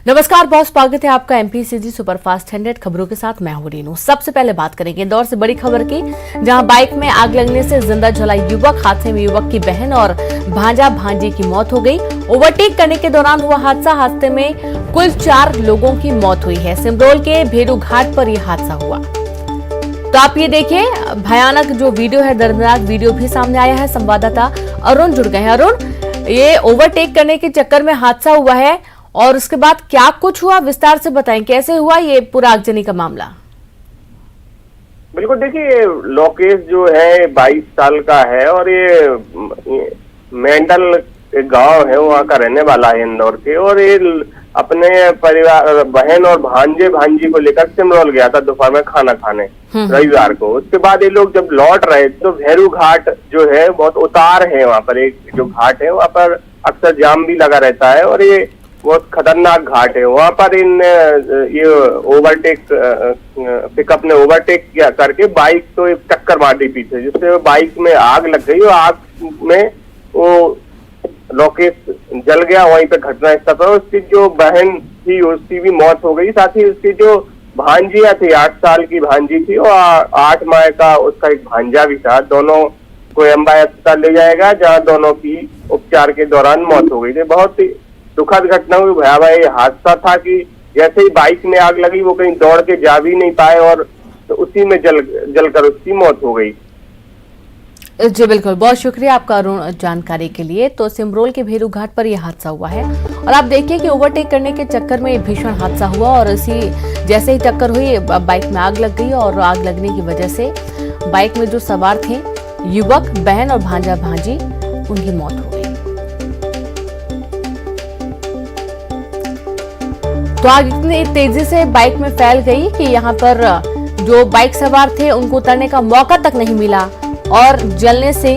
नमस्कार बहुत स्वागत है आपका एमपीसीजी सुपरफास्ट 100 खबरों के साथ मैं हूं रीनू। सबसे पहले बात करेंगे इंदौर से बड़ी खबर की, जहां बाइक में आग लगने से जिंदा जला युवक। हादसे में युवक की बहन और भांजा भांजी की मौत हो गई। ओवरटेक करने के दौरान हुआ हादसे में कुल 4 लोगों की मौत हुई है। सिमरोल के भेरू घाट पर यह हादसा हुआ। तो आप ये देखिए, भयानक जो वीडियो है, दर्दनाक वीडियो भी सामने आया है। संवाददाता अरुण जुड़ गए हैं। अरुण, ये ओवरटेक करने के चक्कर में हादसा हुआ है और उसके बाद क्या कुछ हुआ, विस्तार से बताएं, कैसे हुआ ये पूरा आगजनी का मामला? बिल्कुल, देखिए लोकेश जो है 22 साल का है और ये मेंढल गांव है, वहाँ का रहने वाला है इंदौर के। और ये अपने परिवार, बहन और भांजे भांजी को लेकर सिमरोल गया था दोपहर में खाना खाने रविवार को। उसके बाद ये लोग जब लौट रहे तो भेरू घाट जो है, बहुत उतार है वहाँ पर, एक जो घाट है वहाँ पर अक्सर जाम भी लगा रहता है और ये बहुत खतरनाक घाट है। वहाँ पर ये ओवरटेक पिकअप ने ओवरटेक किया करके बाइक तो एक टक्कर मार दी पीछे, जिससे बाइक में आग लग गई और आग में वो लोकेश जल गया वहीं पे घटनास्थल पर। उसकी जो बहन थी उसकी भी मौत हो गई, साथ ही उसकी जो भांजिया थी, 8 साल की भांजी थी और 8 माह का उसका एक भांजा भी था। दोनों को एम्बाई अस्पताल ले जाएगा, जहाँ दोनों की उपचार के दौरान मौत हो गई थी। बहुत ही दुखद घटना हुई, भयावह हादसा था कि जैसे ही बाइक में आग लगी वो कहीं दौड़ के जा भी नहीं पाए और तो उसी में जलकर उसकी मौत हो गई। जी बिल्कुल, बहुत शुक्रिया आपका अरुण जानकारी के लिए। तो सिमरोल के भेरू घाट पर यह हादसा हुआ है और आप देखिए कि ओवरटेक करने के चक्कर में भीषण हादसा हुआ और इसी जैसे ही टक्कर हुई बाइक में आग लग गई और आग लगने की वजह से बाइक में जो सवार थे युवक, बहन और भांजा भांजी, उनकी मौत हो गई। तो आग इतनी तेजी से बाइक में फैल गई कि यहाँ पर जो बाइक सवार थे उनको उतरने का मौका तक नहीं मिला और जलने से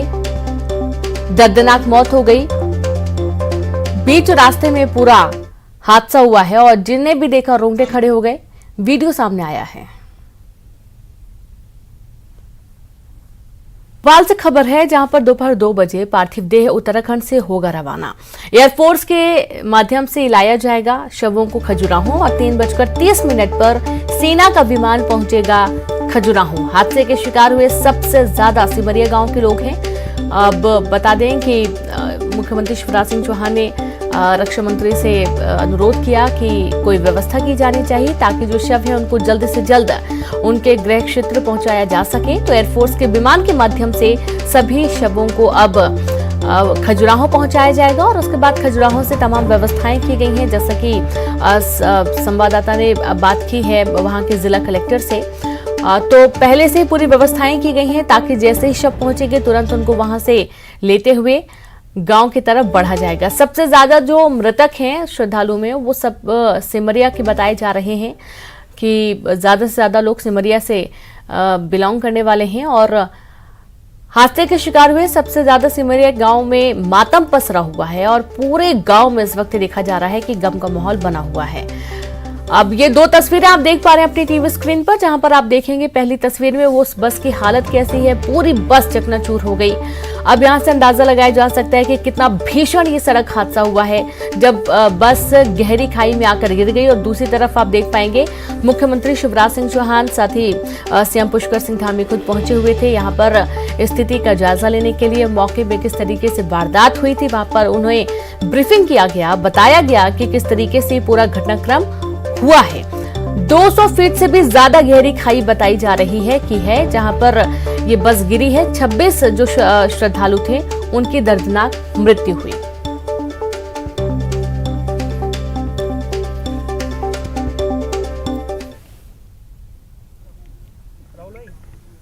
दर्दनाक मौत हो गई। बीच रास्ते में पूरा हादसा हुआ है और जिनने भी देखा रोंगटे खड़े हो गए। वीडियो सामने आया है। भोपाल से खबर है, जहां पर दोपहर 2 बजे पार्थिव देह उत्तराखंड से होगा रवाना। एयरफोर्स के माध्यम से लाया जाएगा शवों को खजुराहो और 3:30 पर सेना का विमान पहुंचेगा खजुराहो। हादसे के शिकार हुए सबसे ज्यादा सिमरिया गांव के लोग हैं। अब बता दें कि मुख्यमंत्री शिवराज सिंह चौहान ने रक्षा मंत्री से अनुरोध किया कि कोई व्यवस्था की जानी चाहिए ताकि जो शव है उनको जल्द से जल्द उनके गृह क्षेत्र पहुंचाया जा सके। तो एयरफोर्स के विमान के माध्यम से सभी शवों को अब खजुराहो पहुंचाया जाएगा और उसके बाद खजुराहो से तमाम व्यवस्थाएं की गई हैं, जैसा कि संवाददाता ने बात की है वहां के जिला कलेक्टर से। तो पहले से पूरी व्यवस्थाएं की गई हैं ताकि जैसे ही शव पहुंचेंगे तुरंत उनको वहां से लेते हुए गांव की तरफ बढ़ा जाएगा। सबसे ज्यादा जो मृतक हैं श्रद्धालु में वो सब सिमरिया के बताए जा रहे हैं कि ज्यादा से ज्यादा लोग सिमरिया से बिलोंग करने वाले हैं और हादसे के शिकार हुए सबसे ज्यादा सिमरिया गांव में मातम पसरा हुआ है और पूरे गांव में इस वक्त देखा जा रहा है कि गम का माहौल बना हुआ है। अब ये 2 तस्वीरें आप देख पा रहे हैं अपनी टीवी स्क्रीन पर, जहां पर आप देखेंगे पहली तस्वीर में वो उस बस की हालत कैसी है। पूरी बस चकनाचूर हो गई। अब यहां से अंदाजा लगाया जा सकता है कि कितना भीषण ये सड़क हादसा हुआ है जब बस गहरी खाई में आकर गिर गई। और दूसरी तरफ आप देख पाएंगे मुख्यमंत्री शिवराज सिंह चौहान, साथ ही सीएम पुष्कर सिंह धामी खुद पहुंचे हुए थे यहाँ पर स्थिति का जायजा लेने के लिए। मौके पे किस तरीके से वारदात हुई थी वहां पर उन्हें ब्रीफिंग किया गया, बताया गया कि किस तरीके से पूरा घटनाक्रम हुआ है। 200 फीट से भी ज्यादा गहरी खाई बताई जा रही है कि है जहां पर ये बस गिरी है। 26 जो श्रद्धालु थे उनकी दर्दनाक मृत्यु हुई।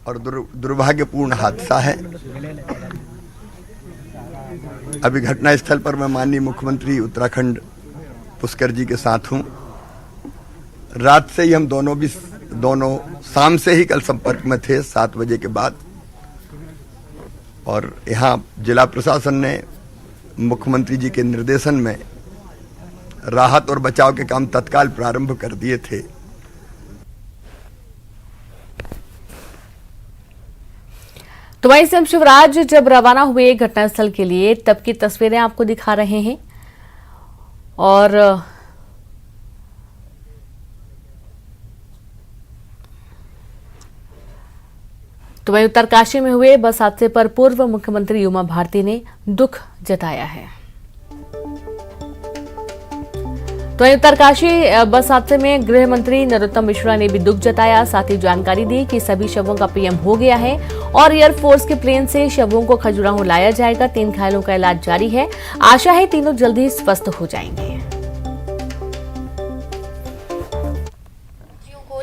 और दुर्भाग्यपूर्ण हादसा है। अभी घटनास्थल पर मैं माननीय मुख्यमंत्री उत्तराखंड पुष्कर जी के साथ हूं। रात से ही हम दोनों शाम से ही कल संपर्क में थे 7 बजे के बाद और यहाँ जिला प्रशासन ने मुख्यमंत्री जी के निर्देशन में राहत और बचाव के काम तत्काल प्रारंभ कर दिए थे। तो वहीं सीएम शिवराज जब रवाना हुए घटनास्थल के लिए तब की तस्वीरें आपको दिखा रहे हैं और तो वहीं उत्तरकाशी में हुए बस हादसे पर पूर्व मुख्यमंत्री उमा भारती ने दुख जताया है। तो वहीं उत्तरकाशी बस हादसे में गृह मंत्री नरोत्तम मिश्रा ने भी दुख जताया। साथ ही जानकारी दी कि सभी शवों का पीएम हो गया है और एयरफोर्स के प्लेन से शवों को खजुराहो लाया जाएगा। 3 घायलों का इलाज जारी है। आशा है तीनों जल्द ही स्वस्थ हो जाएंगे।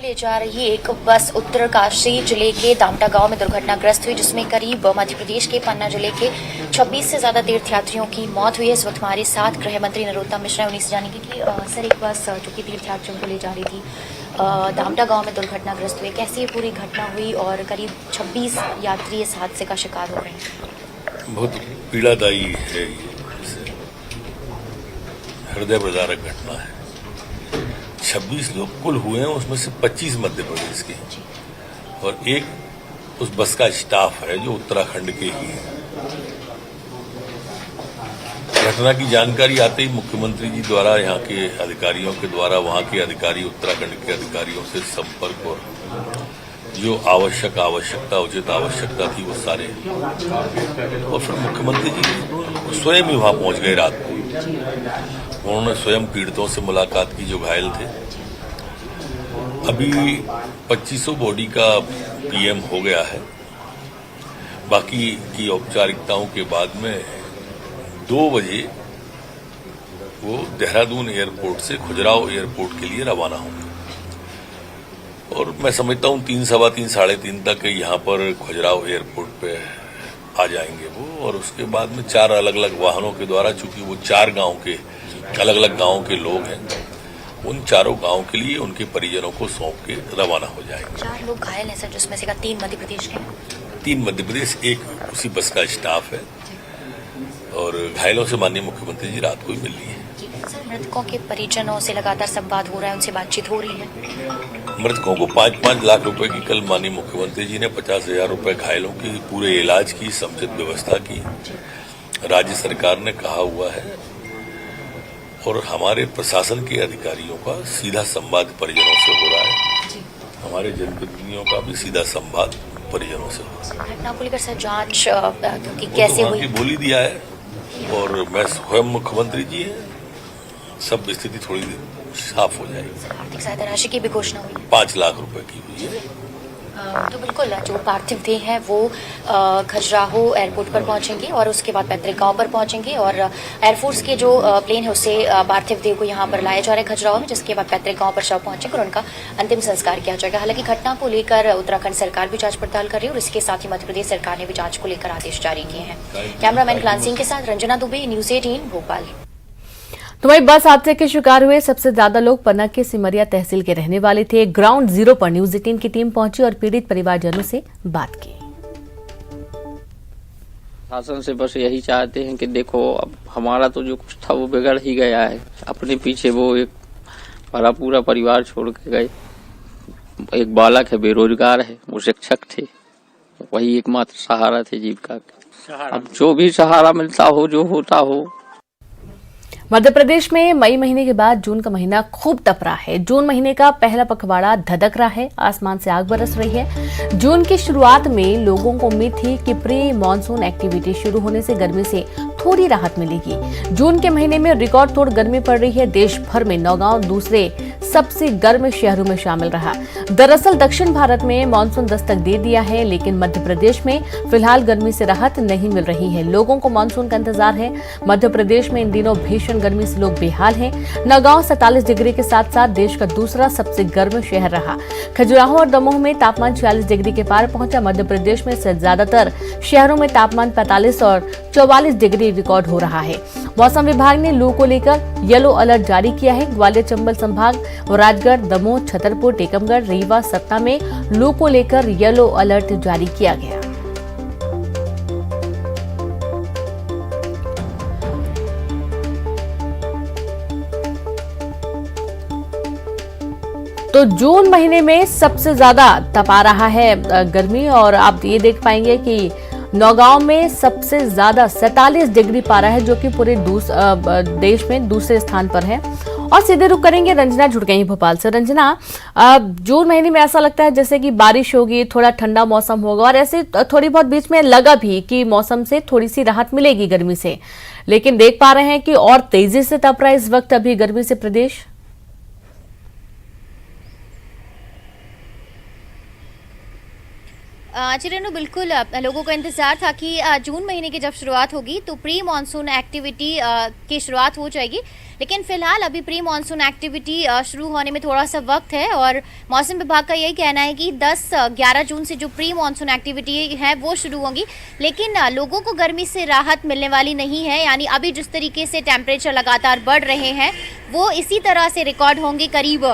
ले जा रही एक बस उत्तरकाशी जिले के दामटा गांव में दुर्घटनाग्रस्त हुई, जिसमें करीब मध्य प्रदेश के पन्ना जिले के 26 से ज्यादा तीर्थयात्रियों की मौत हुई है। इस वक्त हमारे साथ गृह मंत्री नरोत्तम मिश्रा, उन्हीं से जानेंगे कि सर एक बस जो कि तीर्थयात्रियों को ले जा रही थी दामटा गांव में दुर्घटनाग्रस्त हुई, कैसी ये पूरी घटना हुई और करीब 26 यात्री इस हादसे का शिकार हो रहे हैं? बहुत पीड़ादायी है, ये हृदय विदारक घटना है। 26 लोग कुल हुए हैं, उसमें से 25 मध्य प्रदेश के और एक उस बस का स्टाफ है जो उत्तराखंड के ही है। घटना की जानकारी आते ही मुख्यमंत्री जी द्वारा यहाँ के अधिकारियों के द्वारा वहाँ के अधिकारी उत्तराखंड के अधिकारियों से संपर्क और जो आवश्यकता उचित आवश्यकता थी वो सारे, और फिर मुख्यमंत्री जी स्वयं ही वहाँ पहुँच गए रात को। उन्होंने स्वयं पीड़ितों से मुलाकात की जो घायल थे। अभी 2500 बॉडी का पीएम हो गया है। बाकी की औपचारिकताओं के बाद में 2 बजे वो देहरादून एयरपोर्ट से खजुराहो एयरपोर्ट के लिए रवाना होंगे और मैं समझता हूँ 3, सवा 3, साढ़े 3 तक यहाँ पर खजुराहो एयरपोर्ट पे आ जाएंगे वो, और उसके बाद में 4 अलग अलग वाहनों के द्वारा, चूंकि वो 4 गांव के अलग अलग गांव के लोग हैं, उन चारों गांव के लिए उनके परिजनों को सौंप के रवाना हो जाएंगे। 4 लोग घायल हैं सर, जिसमें से 3 मध्य प्रदेश के हैं। 3 मध्य प्रदेश, एक उसी बस का स्टाफ है और घायलों से माननीय मुख्यमंत्री जी रात को ही मिल रही है। सर मृतकों के परिजनों से लगातार संवाद हो रहा है, उनसे बातचीत हो रही है? मृतकों को 5-5 लाख रुपए की कल माननीय मुख्यमंत्री जी ने 50,000 रुपए घायलों की पूरे इलाज की समुचित व्यवस्था की। राज्य सरकार ने कहा हुआ है और हमारे प्रशासन के अधिकारियों का सीधा संवाद परिजनों से हो रहा है। हमारे जनप्रतिनिधियों का भी सीधा संवाद परिजनों से हो रहा है। घटना को लेकर सर जांच कैसे हुई? बोली दिया है और मैं स्वयं मुख्यमंत्री जी हैं, सब स्थिति थोड़ी साफ हो जाएगी। आर्थिक सहायता राशि की भी घोषणा हुई है, 5 लाख रुपए की हुई है। तो बिल्कुल जो पार्थिव देह हैं वो खजुराहो एयरपोर्ट पर पहुंचेंगे और उसके बाद पैतृक गांव पर पहुंचेंगे और एयरफोर्स के जो प्लेन है उससे पार्थिव देह को यहां पर लाया जा रहा है खजुराहो में, जिसके बाद पैतृक गांव पर शव पहुंचेंगे और उनका अंतिम संस्कार किया जाएगा। हालांकि घटना को लेकर उत्तराखंड सरकार भी जांच पड़ताल कर रही है और इसके साथ ही मध्य प्रदेश सरकार ने भी जांच को लेकर आदेश जारी किए हैं। कैमरामैन क्लान सिंह के साथ रंजना दुबे, न्यूज 18 भोपाल। तो वही बस हादसे के शिकार हुए सबसे ज्यादा लोग पन्ना के सिमरिया तहसील के रहने वाले थे। ग्राउंड जीरो पर न्यूज 18 की टीम पहुंची और पीड़ित परिवारजनों से बात की। शासन से बस यही चाहते हैं कि देखो अब हमारा तो जो कुछ था वो बिगड़ ही गया है। अपने पीछे वो एक बड़ा पूरा परिवार छोड़ के गए। एक बालक है, बेरोजगार है, वो शिक्षक थे, वही एकमात्र सहारा थे जीविका का। अब जो भी सहारा मिलता हो, जो होता हो। मध्य प्रदेश में मई महीने के बाद जून का महीना खूब तप रहा है। जून महीने का पहला पखवाड़ा धधक रहा है, आसमान से आग बरस रही है। जून की शुरुआत में लोगों को उम्मीद थी कि प्री मॉनसून एक्टिविटी शुरू होने से गर्मी से थोड़ी राहत मिलेगी। जून के महीने में रिकॉर्ड तोड़ गर्मी पड़ रही है। देश भर में नौगांव दूसरे सबसे गर्म शहरों में शामिल रहा। दरअसल दक्षिण भारत में मानसून दस्तक दे दिया है, लेकिन मध्य प्रदेश में फिलहाल गर्मी से राहत नहीं मिल रही है। लोगों को मानसून का इंतजार है। मध्य प्रदेश में इन दिनों भीषण गर्मी से लोग बेहाल हैं। नौगांव 47 डिग्री के साथ साथ देश का दूसरा सबसे गर्म शहर रहा। खजुराहो और दमोह में तापमान 46 डिग्री के पार पहुंचा। मध्य प्रदेश में ज्यादातर शहरों में तापमान 45 और 44 डिग्री रिकॉर्ड हो रहा है। मौसम विभाग ने लू को लेकर येलो अलर्ट जारी किया है। ग्वालियर चंबल संभाग, राजगढ़, दमोह, छतरपुर, टीकमगढ़, रीवा, सतना में लू को लेकर येलो अलर्ट जारी किया गया। तो जून महीने में सबसे ज्यादा तपा रहा है गर्मी और आप ये देख पाएंगे कि नौगांव में सबसे ज्यादा 47 डिग्री पारा है, जो कि पूरे देश में दूसरे स्थान पर है। और सीधे रुक करेंगे, रंजना जुड़ गई भोपाल से। रंजना, जून महीने में ऐसा लगता है जैसे कि बारिश होगी, थोड़ा ठंडा मौसम होगा, और ऐसे थोड़ी बहुत बीच में लगा भी कि मौसम से थोड़ी सी राहत मिलेगी गर्मी से, लेकिन देख पा रहे हैं कि और तेजी से तप रहा है इस वक्त अभी गर्मी से प्रदेश। जी रेनू, बिल्कुल लोगों को इंतजार था कि जून महीने की जब शुरुआत होगी तो प्री मानसून एक्टिविटी की शुरुआत हो जाएगी, लेकिन फिलहाल अभी प्री मानसून एक्टिविटी शुरू होने में थोड़ा सा वक्त है और मौसम विभाग का यही कहना है कि 10-11 जून से जो प्री मानसून एक्टिविटी है वो शुरू होंगी, लेकिन लोगों को गर्मी से राहत मिलने वाली नहीं है। यानी अभी जिस तरीके से टेम्परेचर लगातार बढ़ रहे हैं वो इसी तरह से रिकॉर्ड होंगे, करीब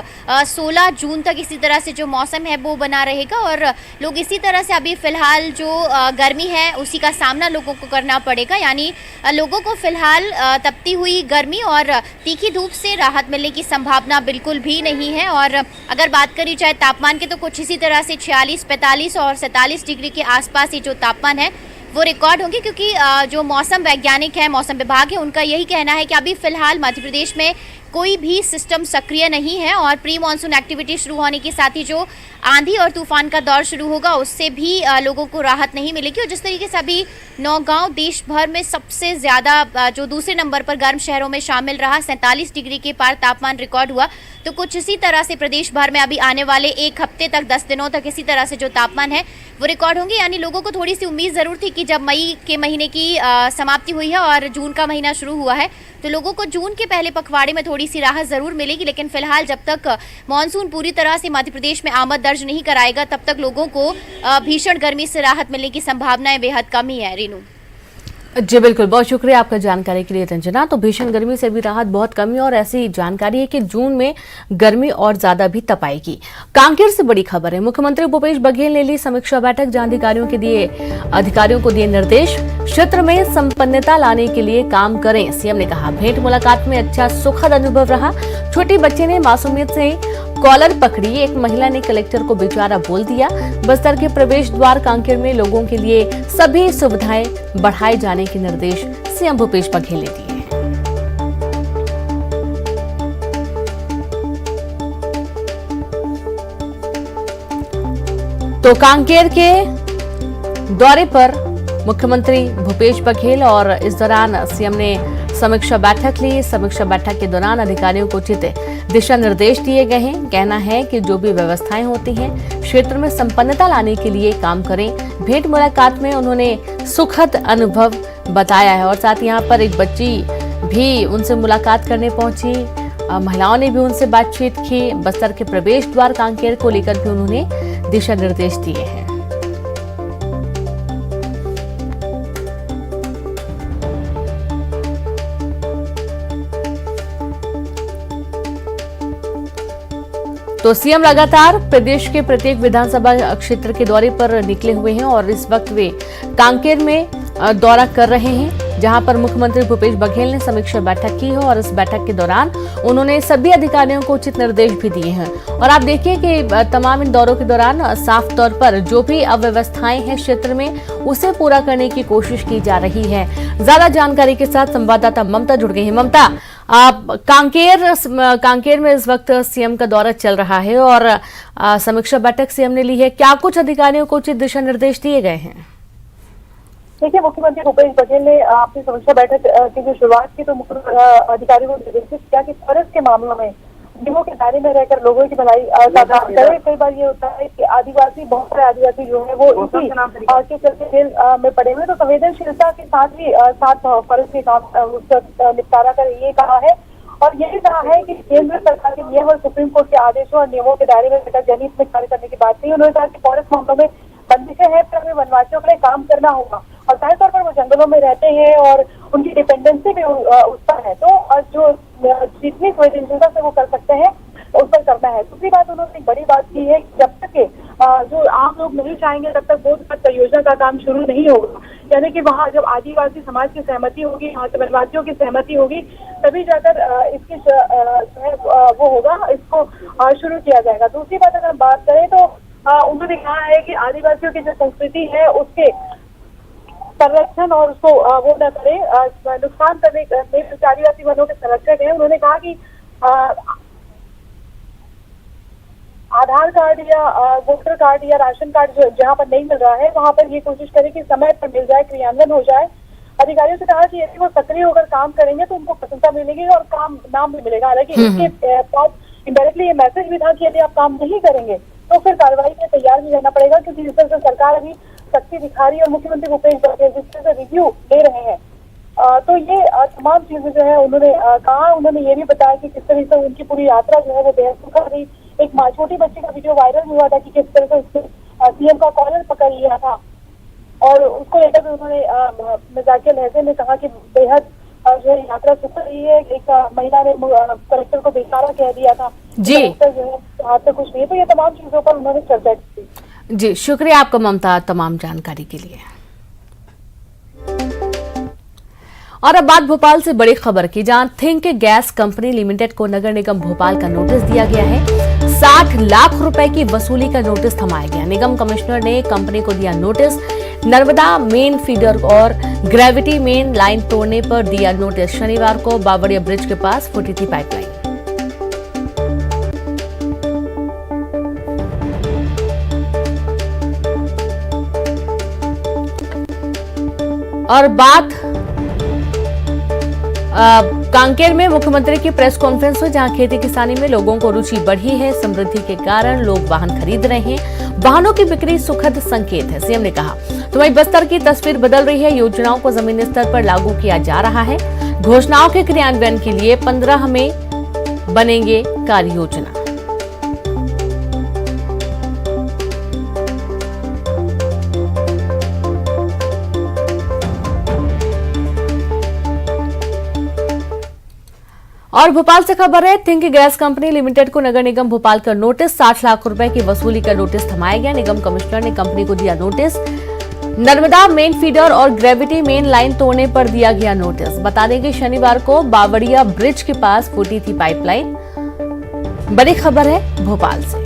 16 जून तक इसी तरह से जो मौसम है वो बना रहेगा और लोग इसी तरह से अभी फिलहाल जो गर्मी है उसी का सामना लोगों को करना पड़ेगा। यानी लोगों को फिलहाल तपती हुई गर्मी और तीखी धूप से राहत मिलने की संभावना बिल्कुल भी नहीं है। और अगर बात करी जाए तापमान के तो कुछ इसी तरह से 46, 45 और 47 डिग्री के आसपास ही जो तापमान है वो रिकॉर्ड होंगे, क्योंकि जो मौसम वैज्ञानिक है, मौसम विभाग है, उनका यही कहना है कि अभी फिलहाल मध्य प्रदेश में कोई भी सिस्टम सक्रिय नहीं है और प्री मानसून एक्टिविटी शुरू होने के साथ ही जो आंधी और तूफान का दौर शुरू होगा उससे भी लोगों को राहत नहीं मिलेगी। और जिस तरीके से अभी नौगांव देश भर में सबसे ज़्यादा जो दूसरे नंबर पर गर्म शहरों में शामिल रहा, 47 डिग्री के पार तापमान रिकॉर्ड हुआ, तो कुछ इसी तरह से प्रदेश भर में अभी आने वाले एक हफ्ते तक, 10 दिनों तक इसी तरह से जो तापमान है वो रिकॉर्ड होंगे। यानी लोगों को थोड़ी सी उम्मीद ज़रूर थी कि जब मई के महीने की समाप्ति हुई है और जून का महीना शुरू हुआ है तो लोगों को जून के पहले पखवाड़े में थोड़ी सी राहत ज़रूर मिलेगी, लेकिन फिलहाल जब तक मानसून पूरी तरह से मध्य प्रदेश में आमद दर्ज नहीं कराएगा तब तक लोगों को भीषण गर्मी से राहत मिलने की संभावनाएं बेहद कम ही है। रीनू जी बिल्कुल, बहुत शुक्रिया आपका जानकारी के लिए रंजना। तो भीषण गर्मी से भी राहत बहुत कम है और ऐसी जानकारी है कि जून में गर्मी और ज्यादा भी तपाएगी। कांकेर से बड़ी खबर है, मुख्यमंत्री भूपेश बघेल ने ली समीक्षा बैठक, जहां अधिकारियों को दिए निर्देश, क्षेत्र में संपन्नता लाने के लिए काम करें। सीएम ने कहा भेंट मुलाकात में अच्छा सुखद अनुभव रहा, छोटे बच्चे ने मासूमियत से कॉलर पकड़ी, एक महिला ने कलेक्टर को बेचारा बोल दिया। बस्तर के प्रवेश द्वार कांकेर में लोगों के लिए सभी सुविधाएं बढ़ाए जाने के निर्देश सीएम भूपेश बघेल ने दिए। तो कांकेर के दौरे पर मुख्यमंत्री भूपेश बघेल और इस दौरान सीएम ने समीक्षा बैठक ली। समीक्षा बैठक के दौरान अधिकारियों को उचित दिशा निर्देश दिए गए हैं। कहना है कि जो भी व्यवस्थाएं होती हैं क्षेत्र में संपन्नता लाने के लिए काम करें। भेंट मुलाकात में उन्होंने सुखद अनुभव बताया है और साथ ही यहाँ पर एक बच्ची भी उनसे मुलाकात करने पहुंची, महिलाओं ने भी उनसे बातचीत की। बस्तर के प्रवेश द्वार कांकेर को लेकर भी उन्होंने दिशा निर्देश दिए हैं। तो सीएम लगातार प्रदेश के प्रत्येक विधानसभा क्षेत्र के दौरे पर निकले हुए हैं और इस वक्त वे कांकेर में दौरा कर रहे हैं, जहां पर मुख्यमंत्री भूपेश बघेल ने समीक्षा बैठक की है और इस बैठक के दौरान उन्होंने सभी अधिकारियों को उचित निर्देश भी दिए हैं। और आप देखिए कि तमाम इन दौरों के दौरान साफ तौर पर जो भी अव्यवस्थाएं हैं क्षेत्र में उसे पूरा करने की कोशिश की जा रही है। ज्यादा जानकारी के साथ संवाददाता ममता जुड़ गई है। ममता, कांकेर में इस वक्त सीएम का दौरा चल रहा है और समीक्षा बैठक सीएम ने ली है, क्या कुछ अधिकारियों को उचित दिशा निर्देश दिए गए हैं? देखिए, मुख्यमंत्री भूपेश बघेल ने अपनी समीक्षा बैठक की जो शुरुआत की तो मुख्य अधिकारियों को निर्देशित किया कि फर्ज के मामलों में नियमों के दायरे में रहकर लोगों की भलाई का काम करें। कई बार ये होता है कि आदिवासी, बहुत सारे आदिवासी जो है वो इसी के चलते जेल में पड़े हुए, तो संवेदनशीलता के साथ ही साथ फर्ज के काम उसका निपटारा करें, ये कहा है। और यही कहा है कि केंद्र सरकार के नियम और सुप्रीम कोर्ट के आदेशों और नियमों के दायरे में रहकर जनहित में कार्य करने की बात कही। उन्होंने कहा कि फॉरेस्ट मामलों में बंदिशें हैं, पर हमें वनवासियों के लिए काम करना होगा और जाहिर तौर पर वो जंगलों में रहते हैं और उनकी डिपेंडेंसी भी उस पर है, तो जो जितनी संवेदनशीलता से वो कर सकते हैं उस पर करना है। दूसरी बात, उन्होंने एक बड़ी बात की है कि जब तक जो आम लोग नहीं चाहेंगे तब तक बोध परियोजना का काम शुरू नहीं होगा। यानी कि वहाँ जब आदिवासी समाज की सहमति होगी, वहाँ से वनवासियों की सहमति होगी, तभी जाकर इसकी वो होगा, इसको शुरू किया जाएगा। दूसरी बात अगर बात करें तो उन्होंने कहा है कि आदिवासियों की जो संस्कृति है उसके संरक्षण और उसको वो न करें, नुकसान करने आदिवासी वनों के संरक्षक हैं। उन्होंने कहा कि आधार कार्ड या वोटर कार्ड या राशन कार्ड जहाँ पर नहीं मिल रहा है वहाँ पर ये कोशिश करें कि समय पर मिल जाए, क्रियान्वयन हो जाए। अधिकारियों से कहा कि यदि वो सक्रिय होकर काम करेंगे तो उनको प्रशंसा मिलेगी और काम नाम भी मिलेगा। हालांकि इसके साथ इनडायरेक्टली ये मैसेज भी था कि यदि आप काम नहीं करेंगे तो फिर कार्रवाई में तैयार भी रहना पड़ेगा, क्योंकि जिस तरह से सरकार अभी सख्ती दिखा रही है और मुख्यमंत्री भूपेश बघेल जिस तरह से रिव्यू ले रहे हैं, तो ये तमाम चीजें जो है उन्होंने कहा। उन्होंने ये भी बताया कि किस तरह से उनकी पूरी यात्रा जो है वो बेहद सुखद रही। एक छोटी बच्ची का वीडियो वायरल हुआ था कि किस तरह से उसने सीएम का कॉलर पकड़ लिया था और उसको लेकर भी उन्होंने मजाकिया लहजे में कहा कि बेहद जो है यात्रा सुखद रही है। एक महिला ने कलेक्टर को बेचारा कह दिया था जी, कलेक्टर जो है हाथ से कुछ नहीं। तो ये तमाम चीजों पर उन्होंने चर्चा की। जी शुक्रिया आपका ममता तमाम जानकारी के लिए। और अब बात भोपाल से बड़ी खबर की, जहां थिंक गैस कंपनी लिमिटेड को नगर निगम भोपाल का नोटिस दिया गया है। 60 लाख रुपए की वसूली का नोटिस थमाया गया। निगम कमिश्नर ने कंपनी को दिया नोटिस। नर्मदा मेन फीडर और ग्रेविटी मेन लाइन तोड़ने पर दिया नोटिस। शनिवार को बावड़िया ब्रिज के पास फूटी थी पाइपलाइन। और बात कांकेर में मुख्यमंत्री की प्रेस कॉन्फ्रेंस हुई, जहां खेती किसानी में लोगों को रुचि बढ़ी है। समृद्धि के कारण लोग वाहन खरीद रहे हैं। वाहनों की बिक्री सुखद संकेत है, सीएम ने कहा। तो वहीं बस्तर की तस्वीर बदल रही है। योजनाओं को जमीनी स्तर पर लागू किया जा रहा है। घोषणाओं के क्रियान्वयन के लिए 15 में बनेंगे कार्य योजना। और भोपाल से खबर है, थिंक गैस कंपनी लिमिटेड को नगर निगम भोपाल का नोटिस। 60 लाख रुपए की वसूली का नोटिस थमाया गया। निगम कमिश्नर ने कंपनी को दिया नोटिस। नर्मदा मेन फीडर और ग्रेविटी मेन लाइन तोड़ने पर दिया गया नोटिस। बता दें कि शनिवार को बावड़िया ब्रिज के पास फूटी थी पाइपलाइन। बड़ी खबर है भोपाल से।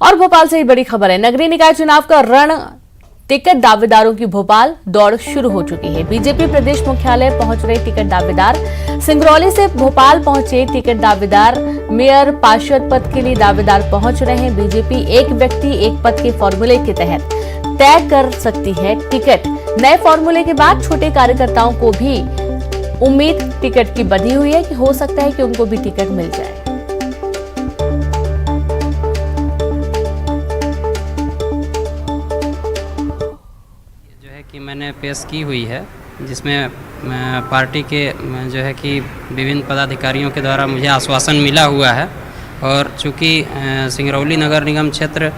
और भोपाल से ही बड़ी खबर है, नगरीय निकाय चुनाव का रण टिकट दावेदारों की भोपाल दौड़ शुरू हो चुकी है। बीजेपी प्रदेश मुख्यालय पहुंच रहे टिकट दावेदार। सिंगरौली से भोपाल पहुंचे टिकट दावेदार। मेयर पार्षद पद के लिए दावेदार पहुंच रहे हैं। बीजेपी एक व्यक्ति एक पद के फॉर्मूले के तहत तय कर सकती है टिकट। नए फॉर्मूले के बाद छोटे कार्यकर्ताओं को भी उम्मीद टिकट की बंधी हुई है कि हो सकता है कि उनको भी टिकट मिल जाए। कि मैंने पेश की हुई है, जिसमें पार्टी के जो है कि विभिन्न पदाधिकारियों के द्वारा मुझे आश्वासन मिला हुआ है। और चूँकि सिंगरौली नगर निगम क्षेत्र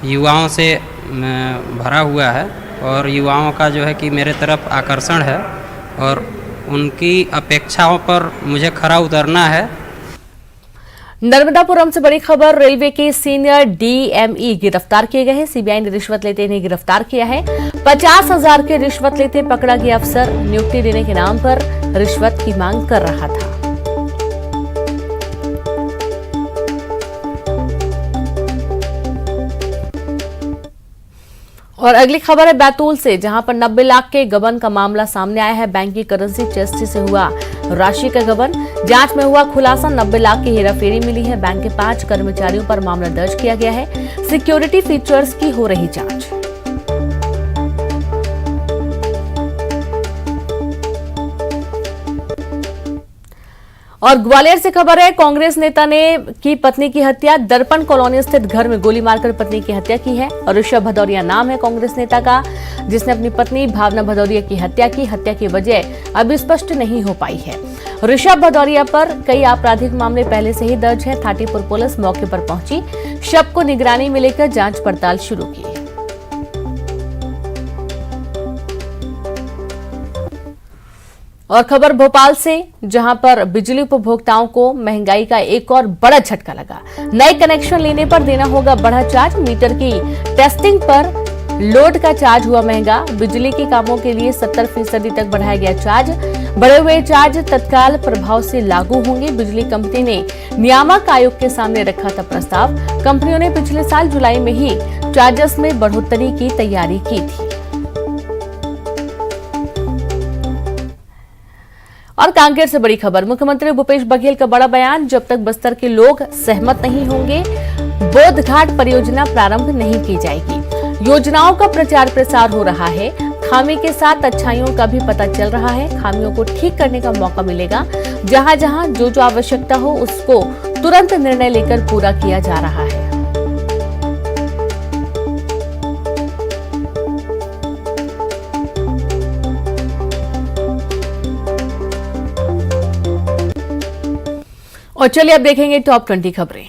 युवाओं से भरा हुआ है और युवाओं का जो है कि मेरे तरफ आकर्षण है और उनकी अपेक्षाओं पर मुझे खरा उतरना है। नर्मदापुरम से बड़ी खबर, रेलवे के सीनियर डीएमई गिरफ्तार किए गए हैं। सीबीआई ने रिश्वत लेते इन्हें गिरफ्तार किया है। 50,000 के रिश्वत लेते पकड़ा गया अफसर नियुक्ति देने के नाम पर रिश्वत की मांग कर रहा था। और अगली खबर है बैतूल से, जहां पर 90 लाख के गबन का मामला सामने आया है। बैंक की करेंसी चेस्ट से हुआ राशि का गबन। जांच में हुआ खुलासा, 90 लाख की हेराफेरी मिली है। बैंक के 5 कर्मचारियों पर मामला दर्ज किया गया है। सिक्योरिटी फीचर्स की हो रही जांच। और ग्वालियर से खबर है, कांग्रेस नेता ने की पत्नी की हत्या। दर्पण कॉलोनी स्थित घर में गोली मारकर पत्नी की हत्या की है। और ऋषभ भदौरिया नाम है कांग्रेस नेता का, जिसने अपनी पत्नी भावना भदौरिया की हत्या की। हत्या की वजह अभी स्पष्ट नहीं हो पाई है। ऋषभ भदौरिया पर कई आपराधिक मामले पहले से ही दर्ज है। थाटीपुर पुलिस मौके पर पहुंची, शव को निगरानी में लेकर जांच पड़ताल शुरू की। और खबर भोपाल से, जहां पर बिजली उपभोक्ताओं को महंगाई का एक और बड़ा झटका लगा। नए कनेक्शन लेने पर देना होगा बढ़ा चार्ज। मीटर की टेस्टिंग पर लोड का चार्ज हुआ महंगा। बिजली के कामों के लिए 70% तक बढ़ाया गया चार्ज। बढ़े हुए चार्ज तत्काल प्रभाव से लागू होंगे। बिजली कंपनी ने नियामक आयोग के सामने रखा था प्रस्ताव। कंपनियों ने पिछले साल जुलाई में ही चार्जेस में बढ़ोतरी की तैयारी की थी। और कांकेर से बड़ी खबर, मुख्यमंत्री भूपेश बघेल का बड़ा बयान, जब तक बस्तर के लोग सहमत नहीं होंगे बोध घाट परियोजना प्रारंभ नहीं की जाएगी। योजनाओं का प्रचार प्रसार हो रहा है, खामी के साथ अच्छाइयों का भी पता चल रहा है। खामियों को ठीक करने का मौका मिलेगा। जहां जहां जो आवश्यकता हो उसको तुरंत निर्णय लेकर पूरा किया जा रहा है। और चलिए अब देखेंगे टॉप 20 खबरें।